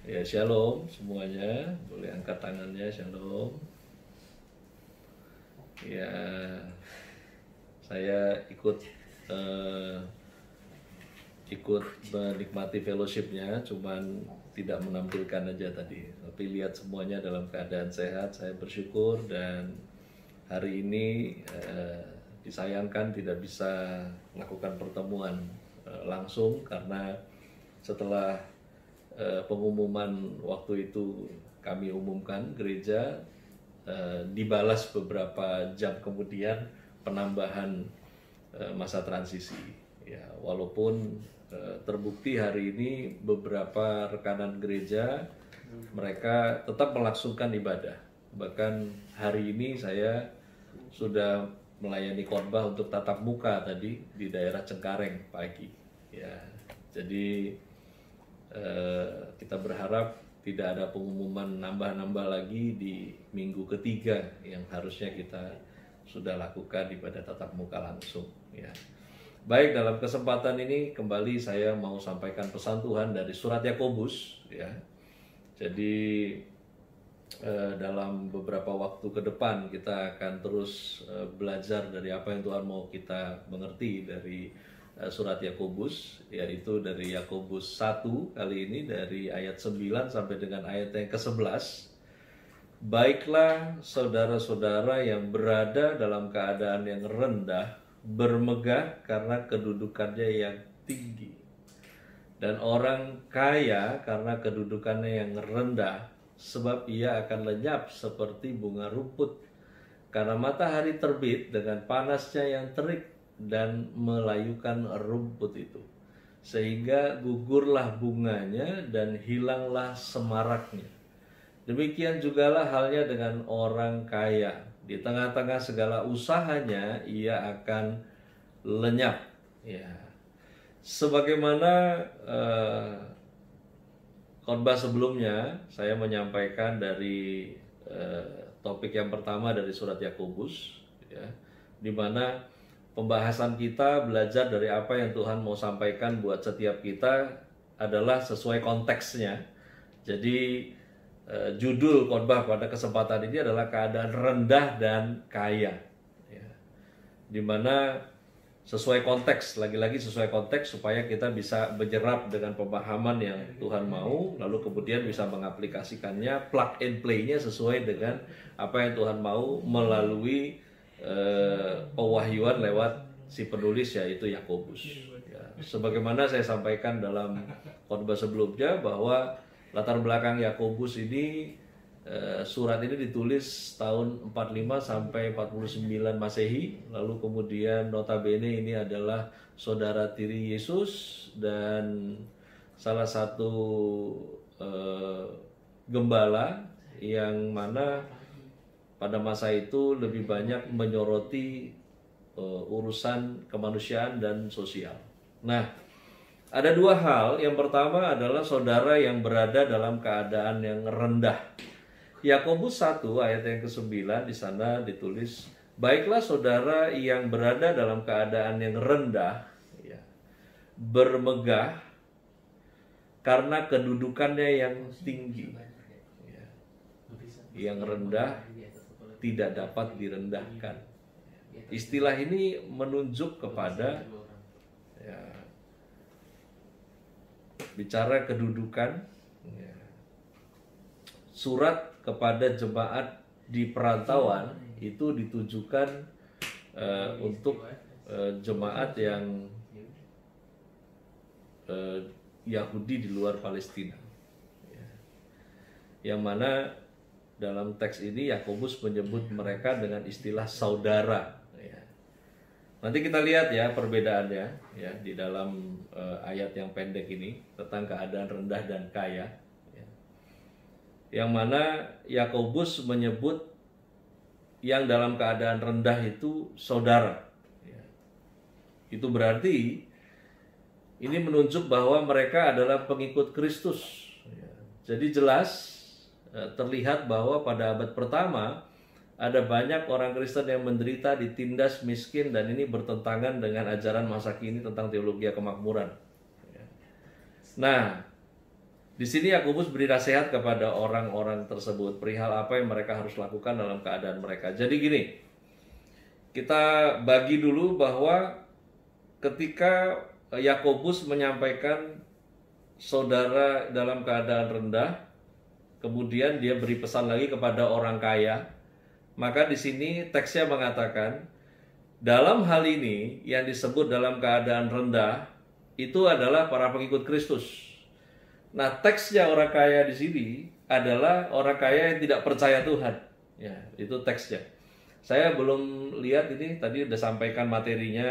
Ya, shalom semuanya. Boleh angkat tangannya, shalom. Ya, saya eh, ikut menikmati fellowshipnya, cuman tidak menampilkan aja tadi. Tapi lihat semuanya dalam keadaan sehat, saya bersyukur. Dan hari ini disayangkan tidak bisa melakukan pertemuan langsung karena setelah pengumuman waktu itu kami umumkan gereja, dibalas beberapa jam kemudian penambahan masa transisi. Ya, walaupun terbukti hari ini beberapa rekanan gereja mereka tetap melangsungkan ibadah. Bahkan hari ini saya sudah melayani khotbah untuk tatap muka tadi di daerah Cengkareng pagi. Ya, jadi kita berharap tidak ada pengumuman nambah-nambah lagi di minggu ketiga yang harusnya kita sudah lakukan ibadah tatap muka langsung. Ya. Baik, dalam kesempatan ini kembali saya mau sampaikan pesan Tuhan dari surat Yakobus. Ya. Jadi dalam beberapa waktu ke depan kita akan terus belajar dari apa yang Tuhan mau kita mengerti dari surat Yakobus, yaitu dari Yakobus 1 kali ini dari ayat 9 sampai dengan ayat yang ke-11. Baiklah saudara-saudara yang berada dalam keadaan yang rendah bermegah karena kedudukannya yang tinggi, dan orang kaya karena kedudukannya yang rendah, sebab ia akan lenyap seperti bunga rumput karena matahari terbit dengan panasnya yang terik dan melayukan rumput itu, sehingga gugurlah bunganya dan hilanglah semaraknya. Demikian jugalah halnya dengan orang kaya. Di tengah-tengah segala usahanya ia akan lenyap. Ya. Sebagaimana khotbah sebelumnya saya menyampaikan dari topik yang pertama dari surat Yakobus, ya, di mana pembahasan kita belajar dari apa yang Tuhan mau sampaikan buat setiap kita adalah sesuai konteksnya. Jadi judul khotbah pada kesempatan ini adalah keadaan rendah dan kaya, ya. Dimana sesuai konteks, lagi-lagi sesuai konteks supaya kita bisa menyerap dengan pemahaman yang Tuhan mau, lalu kemudian bisa mengaplikasikannya, plug and play-nya sesuai dengan apa yang Tuhan mau melalui pewahyuan lewat si penulis, yaitu Yakobus. Ya, sebagaimana saya sampaikan dalam khotbah sebelumnya bahwa latar belakang Yakobus ini, surat ini ditulis tahun 45 sampai 49 Masehi. Lalu kemudian notabene ini adalah saudara tiri Yesus dan salah satu gembala yang mana pada masa itu lebih banyak menyoroti urusan kemanusiaan dan sosial. Nah, ada dua hal. Yang pertama adalah saudara yang berada dalam keadaan yang rendah. Yakobus 1 ayat yang ke-9 di sana ditulis, baiklah saudara yang berada dalam keadaan yang rendah, ya, bermegah karena kedudukannya yang tinggi. Ya. Yang rendah tidak dapat direndahkan. Istilah ini menunjuk kepada, ya, bicara kedudukan, ya. Surat kepada jemaat di perantauan itu ditujukan untuk jemaat yang Yahudi di luar Palestina, ya. Yang mana dalam teks ini Yakobus menyebut mereka dengan istilah saudara, ya. Nanti kita lihat ya perbedaannya, ya, di dalam ayat yang pendek ini tentang keadaan rendah dan kaya, ya. Yang mana Yakobus menyebut yang dalam keadaan rendah itu saudara, ya. Itu berarti ini menunjuk bahwa mereka adalah pengikut Kristus, ya. Jadi jelas terlihat bahwa pada abad pertama ada banyak orang Kristen yang menderita, ditindas, miskin, dan ini bertentangan dengan ajaran masa kini tentang teologi kemakmuran. Nah, Di sini Yakobus beri nasihat kepada orang-orang tersebut perihal apa yang mereka harus lakukan dalam keadaan mereka. Jadi gini, kita bagi dulu bahwa ketika Yakobus menyampaikan saudara dalam keadaan rendah, kemudian dia beri pesan lagi kepada orang kaya, maka di sini teksnya mengatakan dalam hal ini yang disebut dalam keadaan rendah itu adalah para pengikut Kristus. Nah, teksnya orang kaya di sini adalah orang kaya yang tidak percaya Tuhan. Ya, itu teksnya. Saya belum lihat ini, tadi udah sampaikan materinya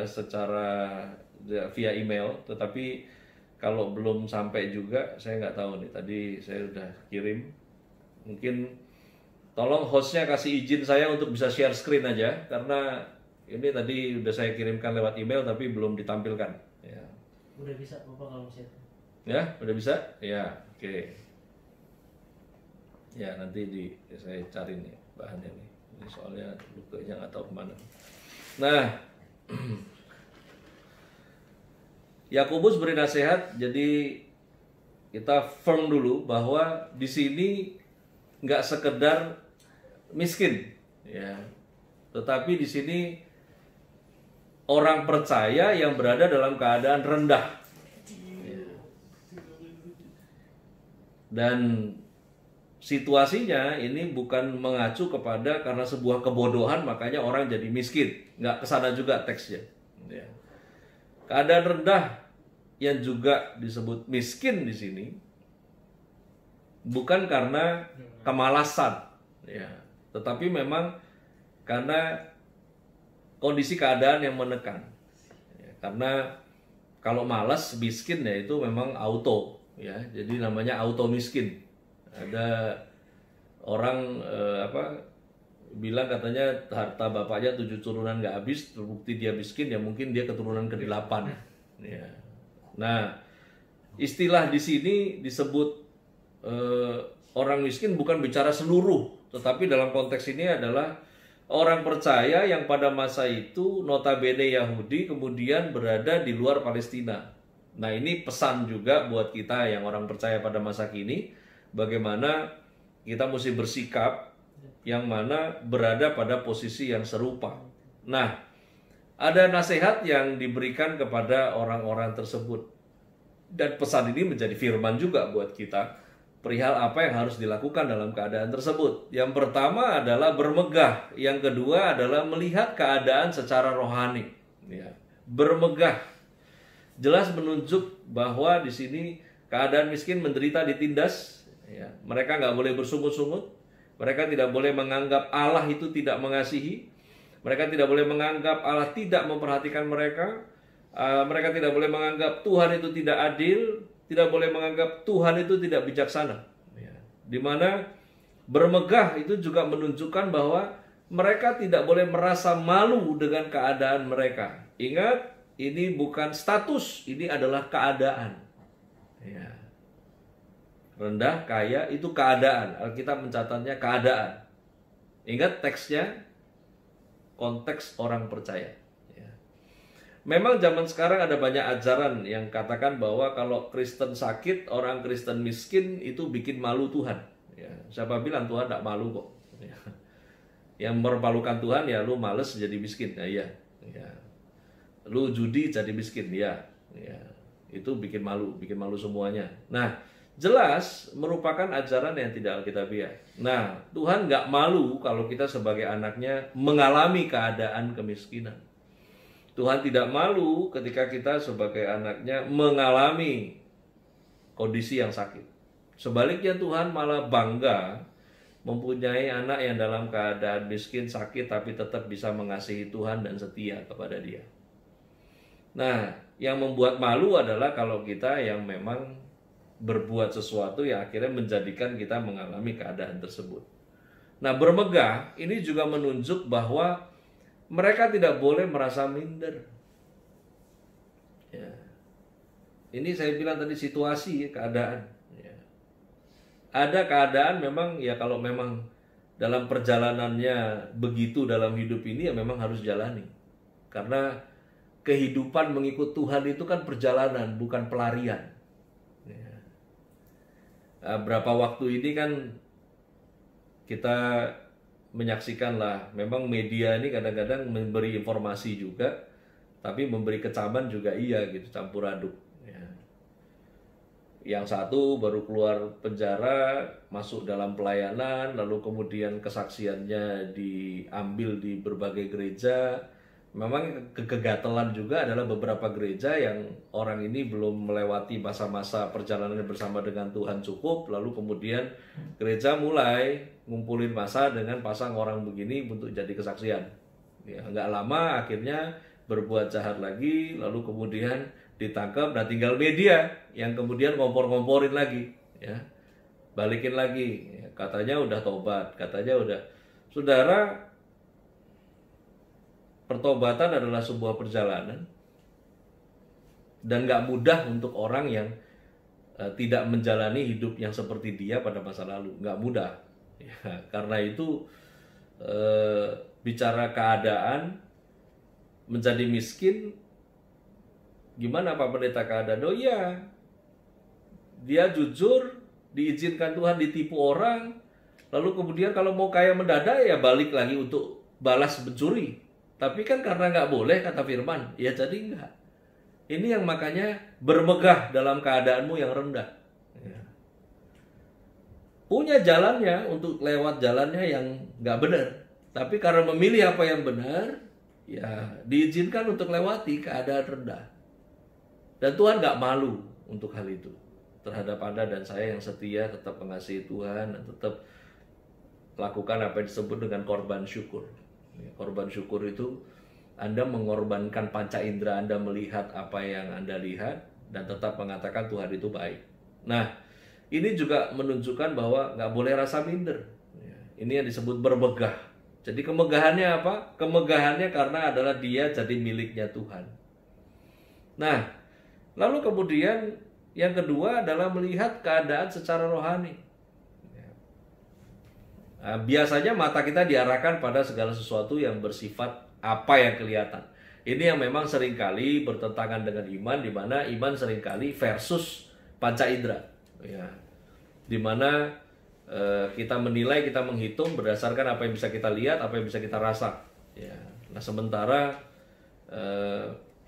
secara via email, tetapi kalau belum sampai juga saya nggak tahu nih. Tadi saya udah kirim. Mungkin tolong hostnya kasih izin saya untuk bisa share screen aja, karena ini tadi udah saya kirimkan lewat email tapi belum ditampilkan. Ya. Udah bisa Bapak kalau share. Ya, udah bisa? Ya, oke. Ya, nanti saya cari nih bahannya nih. Ini soalnya lukanya nggak tahu kemana. Nah, Yakobus beri nasihat, jadi kita firm dulu bahwa di sini nggak sekedar miskin, ya, tetapi di sini orang percaya yang berada dalam keadaan rendah. Dan situasinya ini bukan mengacu kepada karena sebuah kebodohan makanya orang jadi miskin. Nggak kesana juga teksnya. Ya. Keadaan rendah yang juga disebut miskin di sini bukan karena kemalasan, ya, tetapi memang karena kondisi keadaan yang menekan. Ya, karena kalau malas miskin ya itu memang auto. Ya, jadi namanya auto miskin. Ada orang bilang katanya harta bapaknya 7 turunan nggak habis, terbukti dia miskin, ya mungkin dia keturunan ke-8. Ya. Nah, istilah di sini disebut orang miskin bukan bicara seluruh, tetapi dalam konteks ini adalah orang percaya yang pada masa itu notabene Yahudi kemudian berada di luar Palestina. Nah, ini pesan juga buat kita yang orang percaya pada masa kini, bagaimana kita mesti bersikap yang mana berada pada posisi yang serupa. Nah, ada nasihat yang diberikan kepada orang-orang tersebut. Dan pesan ini menjadi firman juga buat kita, perihal apa yang harus dilakukan dalam keadaan tersebut. Yang pertama adalah bermegah, yang kedua adalah melihat keadaan secara rohani. Ya, bermegah jelas menunjuk bahwa di sini keadaan miskin menderita ditindas. Ya, mereka nggak boleh bersungut-sungut. Mereka tidak boleh menganggap Allah itu tidak mengasihi. Mereka tidak boleh menganggap Allah tidak memperhatikan mereka. Mereka tidak boleh menganggap Tuhan itu tidak adil. Tidak boleh menganggap Tuhan itu tidak bijaksana. Ya, dimana bermegah itu juga menunjukkan bahwa mereka tidak boleh merasa malu dengan keadaan mereka. Ingat, ini bukan status, ini adalah keadaan. Ya. Rendah, kaya, itu keadaan. Alkitab mencatatnya keadaan. Ingat teksnya, konteks orang percaya. Ya. Memang zaman sekarang ada banyak ajaran yang katakan bahwa kalau Kristen sakit, orang Kristen miskin itu bikin malu Tuhan. Ya. Siapa bilang Tuhan tidak malu kok. Ya. Yang mempermalukan Tuhan ya lu males jadi miskin. Nah, iya. Ya. Lu judi jadi miskin, ya, itu bikin malu semuanya. Nah, jelas merupakan ajaran yang tidak alkitabiah. Nah, Tuhan nggak malu kalau kita sebagai anaknya mengalami keadaan kemiskinan. Tuhan tidak malu ketika kita sebagai anaknya mengalami kondisi yang sakit. Sebaliknya Tuhan malah bangga mempunyai anak yang dalam keadaan miskin, sakit, tapi tetap bisa mengasihi Tuhan dan setia kepada Dia. Nah, yang membuat malu adalah kalau kita yang memang berbuat sesuatu yang akhirnya menjadikan kita mengalami keadaan tersebut. Nah, bermegah ini juga menunjuk bahwa mereka tidak boleh merasa minder. Ya. Ini saya bilang tadi situasi, keadaan. Ya. Ada keadaan memang ya kalau memang dalam perjalanannya begitu dalam hidup ini ya memang harus jalani. Karena kehidupan mengikut Tuhan itu kan perjalanan, bukan pelarian. Ya. Berapa waktu ini kan kita menyaksikan lah, memang media ini kadang-kadang memberi informasi juga, tapi memberi kecaman juga iya gitu, campur aduk. Ya. Yang satu baru keluar penjara, masuk dalam pelayanan, lalu kemudian kesaksiannya diambil di berbagai gereja. Memang kegatelan juga adalah beberapa gereja yang orang ini belum melewati masa-masa perjalanan bersama dengan Tuhan cukup, lalu kemudian gereja mulai ngumpulin masa dengan pasang orang begini untuk jadi kesaksian. Ya, nggak lama akhirnya berbuat jahat lagi, lalu kemudian ditangkap, nah tinggal media yang kemudian ngompor-ngomporin lagi, ya, balikin lagi, ya, katanya udah tobat, katanya udah. Saudara, pertobatan adalah sebuah perjalanan dan nggak mudah untuk orang yang tidak menjalani hidup yang seperti dia pada masa lalu, nggak mudah. Ya, karena itu bicara keadaan menjadi miskin, gimana Pak Pendeta keadaan? Oh iya, dia jujur, diizinkan Tuhan ditipu orang, lalu kemudian kalau mau kaya mendadak ya balik lagi untuk balas mencuri. Tapi kan karena nggak boleh kata firman, ya jadi enggak. Ini yang makanya bermegah dalam keadaanmu yang rendah. Ya. Punya jalannya untuk lewat jalannya yang nggak benar. Tapi karena memilih apa yang benar, ya diizinkan untuk lewati keadaan rendah. Dan Tuhan nggak malu untuk hal itu. Terhadap Anda dan saya yang setia, tetap mengasihi Tuhan, dan tetap lakukan apa yang disebut dengan korban syukur. Korban syukur itu Anda mengorbankan panca indera Anda melihat apa yang Anda lihat dan tetap mengatakan Tuhan itu baik. Nah, ini juga menunjukkan bahwa nggak boleh rasa minder. Ini yang disebut bermegah. Jadi kemegahannya apa? Kemegahannya karena adalah dia jadi miliknya Tuhan. Nah, lalu kemudian yang kedua adalah melihat keadaan secara rohani. Nah, biasanya mata kita diarahkan pada segala sesuatu yang bersifat apa yang kelihatan. Ini yang memang seringkali bertentangan dengan iman, di mana iman seringkali versus panca indera. Ya. Di mana kita menilai, kita menghitung berdasarkan apa yang bisa kita lihat, apa yang bisa kita rasa. Ya. Nah, sementara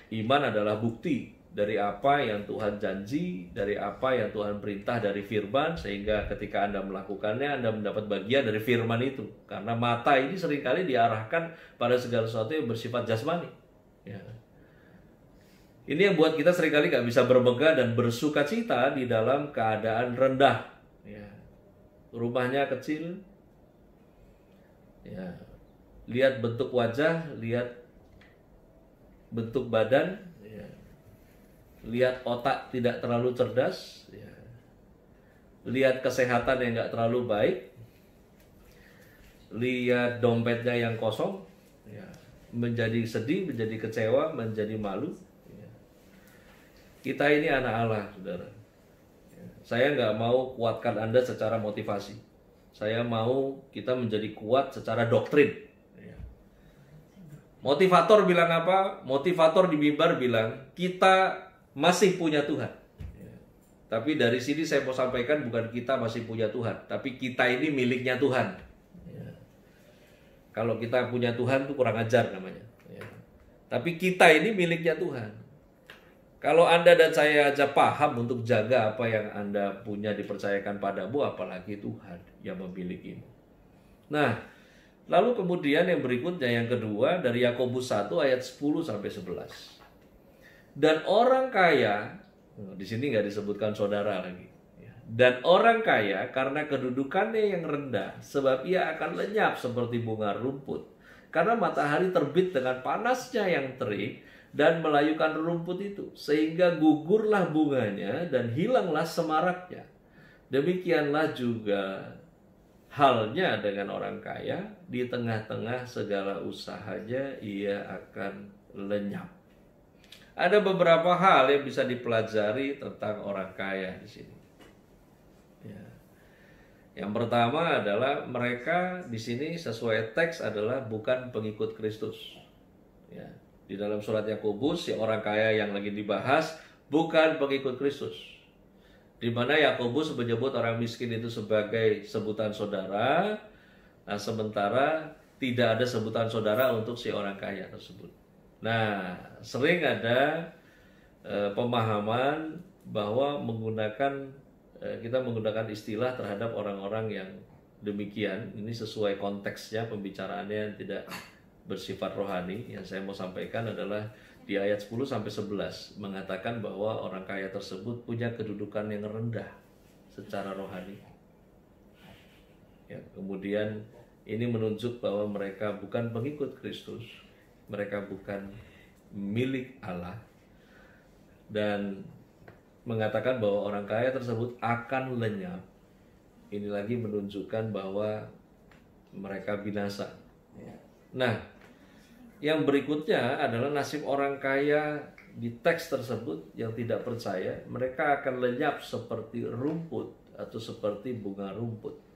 iman adalah bukti dari apa yang Tuhan janji, dari apa yang Tuhan perintah dari firman, sehingga ketika Anda melakukannya, Anda mendapat bagian dari firman itu. Karena mata ini seringkali diarahkan pada segala sesuatu yang bersifat jasmani. Ya. Ini yang buat kita seringkali gak bisa bermegah dan bersuka cita di dalam keadaan rendah. Ya. Rumahnya kecil, ya. Lihat bentuk wajah, lihat bentuk badan, lihat otak tidak terlalu cerdas, ya. Lihat kesehatan yang nggak terlalu baik, lihat dompetnya yang kosong, ya. Menjadi sedih, menjadi kecewa, menjadi malu. Ya. Kita ini anak Allah, saudara. Ya. Saya nggak mau kuatkan Anda secara motivasi. Saya mau kita menjadi kuat secara doktrin. Ya. Motivator bilang apa? Motivator di mimbar bilang kita masih punya Tuhan. Ya. Tapi dari sini saya mau sampaikan bukan kita masih punya Tuhan, tapi kita ini miliknya Tuhan. Ya. Kalau kita punya Tuhan itu kurang ajar namanya. Ya. Tapi kita ini miliknya Tuhan. Kalau Anda dan saya aja paham untuk jaga apa yang Anda punya dipercayakan padamu, apalagi Tuhan yang memilikimu. Nah, lalu kemudian yang berikutnya, yang kedua, dari Yakobus 1 ayat 10 sampai 11. Dan orang kaya, di sini nggak disebutkan saudara lagi. Dan orang kaya karena kedudukannya yang rendah, sebab ia akan lenyap seperti bunga rumput. Karena matahari terbit dengan panasnya yang terik dan melayukan rumput itu, sehingga gugurlah bunganya dan hilanglah semaraknya. Demikianlah juga halnya dengan orang kaya, di tengah-tengah segala usahanya ia akan lenyap. Ada beberapa hal yang bisa dipelajari tentang orang kaya di sini. Ya. Yang pertama adalah mereka di sini sesuai teks adalah bukan pengikut Kristus. Ya. Di dalam surat Yakobus, si orang kaya yang lagi dibahas bukan pengikut Kristus. Di mana Yakobus menyebut orang miskin itu sebagai sebutan saudara, nah sementara tidak ada sebutan saudara untuk si orang kaya tersebut. Nah, sering ada pemahaman bahwa kita menggunakan istilah terhadap orang-orang yang demikian. Ini sesuai konteksnya, pembicaraannya yang tidak bersifat rohani. Yang saya mau sampaikan adalah di ayat 10 sampai 11 mengatakan bahwa orang kaya tersebut punya kedudukan yang rendah secara rohani. Ya, kemudian ini menunjuk bahwa mereka bukan pengikut Kristus, mereka bukan milik Allah, dan mengatakan bahwa orang kaya tersebut akan lenyap. Ini lagi menunjukkan bahwa mereka binasa. Nah, yang berikutnya adalah nasib orang kaya di teks tersebut yang tidak percaya. Mereka akan lenyap seperti rumput atau seperti bunga rumput.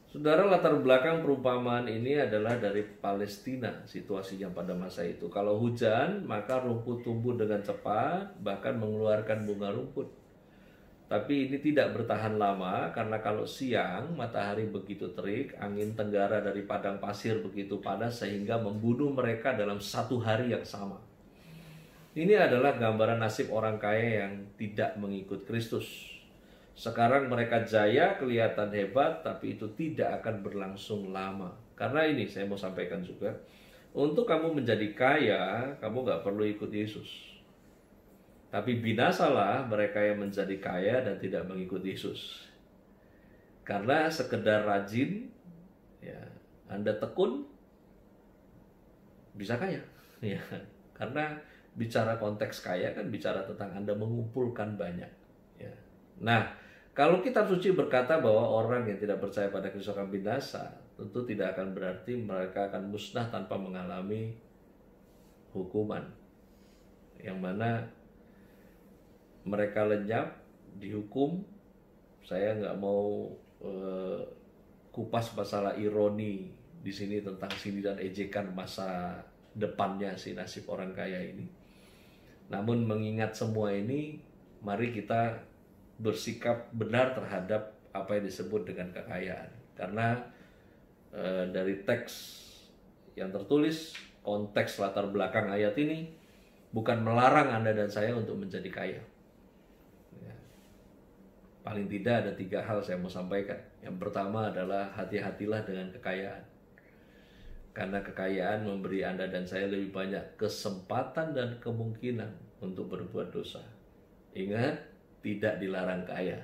Saudara, latar belakang perumpamaan ini adalah dari Palestina situasinya pada masa itu. Kalau hujan, maka rumput tumbuh dengan cepat, bahkan mengeluarkan bunga rumput. Tapi ini tidak bertahan lama, karena kalau siang matahari begitu terik, angin tenggara dari padang pasir begitu panas sehingga membunuh mereka dalam satu hari yang sama. Ini adalah gambaran nasib orang kaya yang tidak mengikut Kristus. Sekarang mereka jaya, kelihatan hebat, tapi itu tidak akan berlangsung lama. Karena ini saya mau sampaikan juga, untuk kamu menjadi kaya, kamu gak perlu ikut Yesus. Tapi binasalah mereka yang menjadi kaya dan tidak mengikut Yesus. Karena sekedar rajin, ya, Anda tekun, bisa kaya. Ya, karena bicara konteks kaya kan bicara tentang Anda mengumpulkan banyak. Ya. Nah, kalau kitab suci berkata bahwa orang yang tidak percaya pada Kristus akan binasa, tentu tidak akan berarti mereka akan musnah tanpa mengalami hukuman. Yang mana mereka lenyap, dihukum. Saya nggak mau kupas masalah ironi di sini tentang sindiran ejekan masa depannya si nasib orang kaya ini. Namun mengingat semua ini, mari kita bersikap benar terhadap apa yang disebut dengan kekayaan. Karena dari teks yang tertulis, konteks latar belakang ayat ini bukan melarang Anda dan saya untuk menjadi kaya. Paling tidak ada 3 hal saya mau sampaikan. Yang pertama adalah hati-hatilah dengan kekayaan. Karena kekayaan memberi Anda dan saya lebih banyak kesempatan dan kemungkinan untuk berbuat dosa. Ingat, tidak dilarang kaya.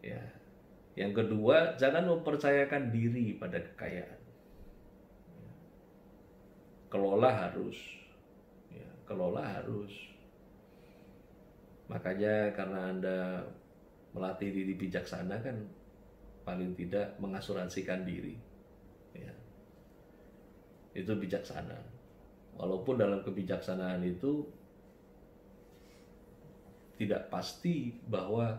Ya. Yang kedua, jangan mempercayakan diri pada kekayaan. Kelola harus. Ya, kelola harus. Makanya karena Anda melatih diri bijaksana kan paling tidak mengasuransikan diri. Ya. Itu bijaksana. Walaupun dalam kebijaksanaan itu tidak pasti bahwa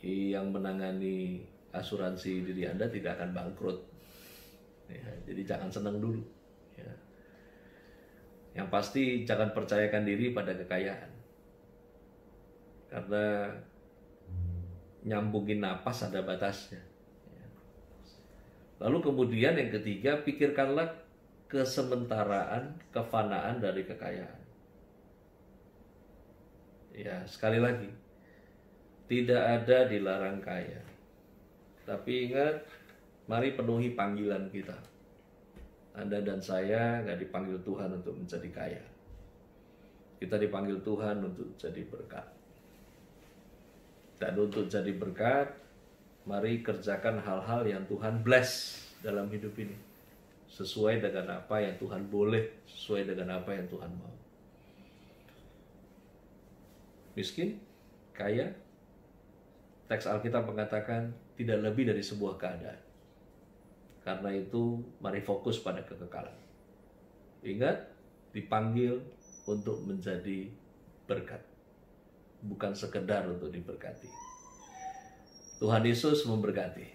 yang menangani asuransi diri Anda tidak akan bangkrut. Ya, jadi jangan senang dulu. Ya. Yang pasti jangan percayakan diri pada kekayaan. Karena nyambungin napas ada batasnya. Lalu kemudian yang ketiga, pikirkanlah kesementaraan, kefanaan dari kekayaan. Ya, sekali lagi, tidak ada dilarang kaya. Tapi ingat, mari penuhi panggilan kita. Anda dan saya gak dipanggil Tuhan untuk menjadi kaya. Kita dipanggil Tuhan untuk jadi berkat. Dan untuk jadi berkat, mari kerjakan hal-hal yang Tuhan bless dalam hidup ini. Sesuai dengan apa yang Tuhan boleh, sesuai dengan apa yang Tuhan mau. Miskin, kaya, teks Alkitab mengatakan tidak lebih dari sebuah keadaan. Karena itu, mari fokus pada kekekalan. Ingat, dipanggil untuk menjadi berkat. Bukan sekedar untuk diberkati. Tuhan Yesus memberkati.